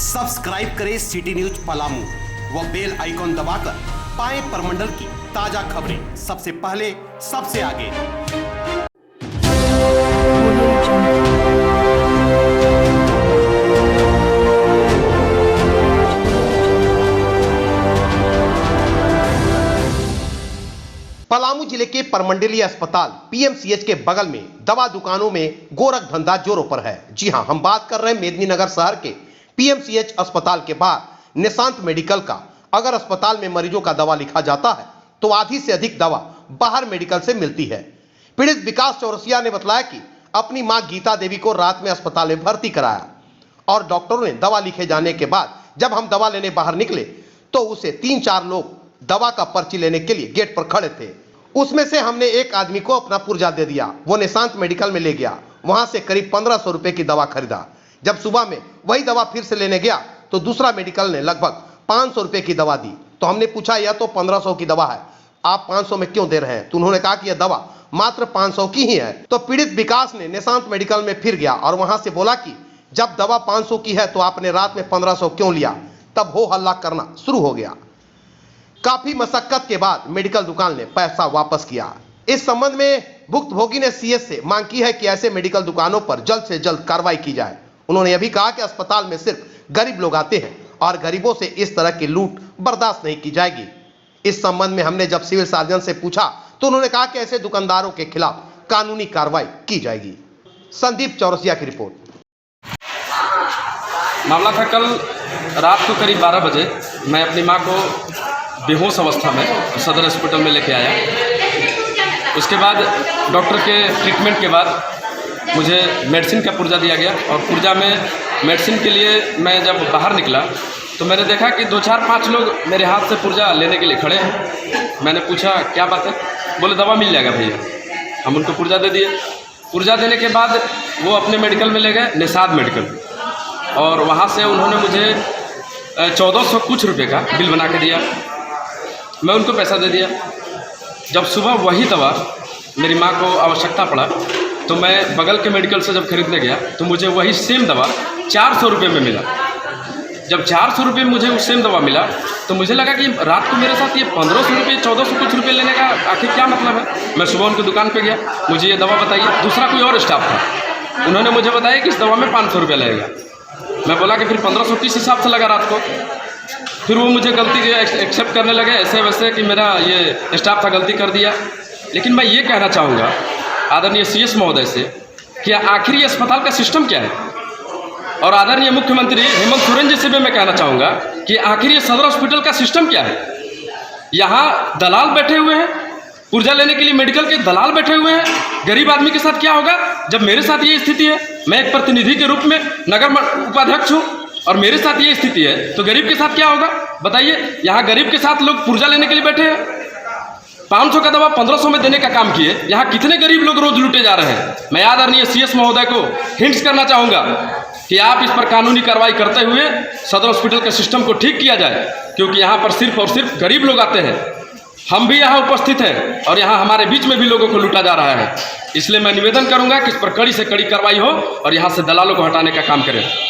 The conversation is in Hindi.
सब्सक्राइब करें सिटी न्यूज पलामू व बेल आइकॉन दबाकर पाएं परमंडल की ताजा खबरें सबसे पहले सबसे आगे। पलामू जिले के परमंडलीय अस्पताल पीएमसीएच के बगल में दवा दुकानों में गोरख धंधा जोरों पर है। जी हां, हम बात कर रहे हैं मेदिनीनगर शहर के पीएमसीएच अस्पताल के बाहर निशांत मेडिकल का। अगर अस्पताल में मरीजों का दवा लिखा जाता है तो आधी से अधिक दवा बाहर मेडिकल से मिलती है। पीड़ित विकास चौरसिया ने बताया कि अपनी मां गीता देवी को रात में अस्पताल में भर्ती कराया और डॉक्टरों ने दवा लिखे जाने के बाद जब हम दवा लेने बाहर निकले तो उसे 3-4 लोग दवा का पर्ची लेने के लिए गेट पर खड़े थे। उसमें से हमने एक आदमी को अपना पुर्जा दे दिया, वो निशांत मेडिकल में ले गया, वहां से करीब 1500 रुपए की दवा खरीदा। जब सुबह में वही दवा फिर से लेने गया तो दूसरा मेडिकल ने लगभग 500 रुपए की दवा दी। तो हमने पूछा यह तो 1500 की दवा है, आप 500 में क्यों दे रहे हैं? तो उन्होंने कहा कि यह दवा मात्र 500 की ही है। तो पीड़ित विकास ने निशांत मेडिकल में फिर गया और वहां से बोला कि जब दवा 500 की है तो आपने रात में 1500 क्यों लिया? तब हो हल्ला करना शुरू हो गया। काफी मशक्कत के बाद मेडिकल दुकान ने पैसा वापस किया। इस संबंध में भुक्तभोगी ने सीएस से मांग की है कि ऐसे मेडिकल दुकानों पर जल्द से जल्द कार्रवाई की जाए। उन्होंने यह भी कहा कि अस्पताल में सिर्फ गरीब लोग आते हैं और गरीबों से इस तरह की लूट बर्दाश्त नहीं की जाएगी। इस संबंध में हमने जब सिविल सर्जन से पूछा तो उन्होंने कहा कि ऐसे दुकानदारों के खिलाफ कानूनी कार्रवाई की जाएगी। संदीप चौरसिया की रिपोर्ट। मामला था कल रात को करीब 12 बजे मैं अपनी मां को बेहोश अवस्था में सदर हॉस्पिटल में लेके आया। उसके बाद डॉक्टर के ट्रीटमेंट के बाद मुझे मेडिसिन का पुर्जा दिया गया और पुर्जा में मेडिसिन के लिए मैं जब बाहर निकला तो मैंने देखा कि 2-4-5 लोग मेरे हाथ से पुर्जा लेने के लिए खड़े हैं। मैंने पूछा क्या बात है? बोले दवा मिल जाएगा भैया। हम उनको पुर्जा दे दिए। पुर्जा देने के बाद वो अपने मेडिकल में ले गए, निषाद मेडिकल, और वहाँ से उन्होंने मुझे 1400 कुछ रुपये का बिल बना के दिया। मैं उनको पैसा दे दिया। जब सुबह वही दवा मेरी माँ को आवश्यकता पड़ा तो मैं बगल के मेडिकल से जब खरीदने गया तो मुझे वही सेम दवा 400 रुपये में मिला। जब 400 रुपये मुझे उस सेम दवा मिला तो मुझे लगा कि रात को मेरे साथ ये 1500 रुपये 1400 कुछ रुपये लेने का आखिर क्या मतलब है। मैं सुबह उनकी दुकान पे गया, मुझे ये दवा बताइए। दूसरा कोई और स्टाफ था, उन्होंने मुझे बताया कि इस दवा में 500 रुपये लगेगा। मैं बोला कि फिर 1500 किस हिसाब से लगा रात को? फिर वो मुझे गलती एक्सेप्ट करने लगे ऐसे वैसे कि मेरा ये स्टाफ था, गलती कर दिया। लेकिन मैं ये कहना चाहूँगा आदरणीय सीएस महोदय से कि आखिर ये अस्पताल का सिस्टम क्या है, और आदरणीय मुख्यमंत्री हेमंत सोरेन जी से भी मैं कहना चाहूँगा कि आखिर ये सदर हॉस्पिटल का सिस्टम क्या है। यहाँ दलाल बैठे हुए हैं, पुर्जा लेने के लिए मेडिकल के दलाल बैठे हुए हैं। गरीब आदमी के साथ क्या होगा जब मेरे साथ ये स्थिति है? मैं एक प्रतिनिधि के रूप में नगर उपाध्यक्ष हूँ और मेरे साथ ये स्थिति है तो गरीब के साथ क्या होगा बताइए। यहाँ गरीब के साथ लोग पुर्जा लेने के लिए बैठे हैं। 500 का दवा 1500 में देने का काम किए। यहाँ कितने गरीब लोग रोज लूटे जा रहे हैं। मैं आदरणीय सीएस महोदय को हिंट्स करना चाहूँगा कि आप इस पर कानूनी कार्रवाई करते हुए सदर हॉस्पिटल के सिस्टम को ठीक किया जाए, क्योंकि यहाँ पर सिर्फ और सिर्फ गरीब लोग आते हैं। हम भी यहाँ उपस्थित हैं और यहाँ हमारे बीच में भी लोगों को लूटा जा रहा है। इसलिए मैं निवेदन करूँगा कि इस पर कड़ी से कड़ी कार्रवाई हो और यहाँ से दलालों को हटाने का काम करें।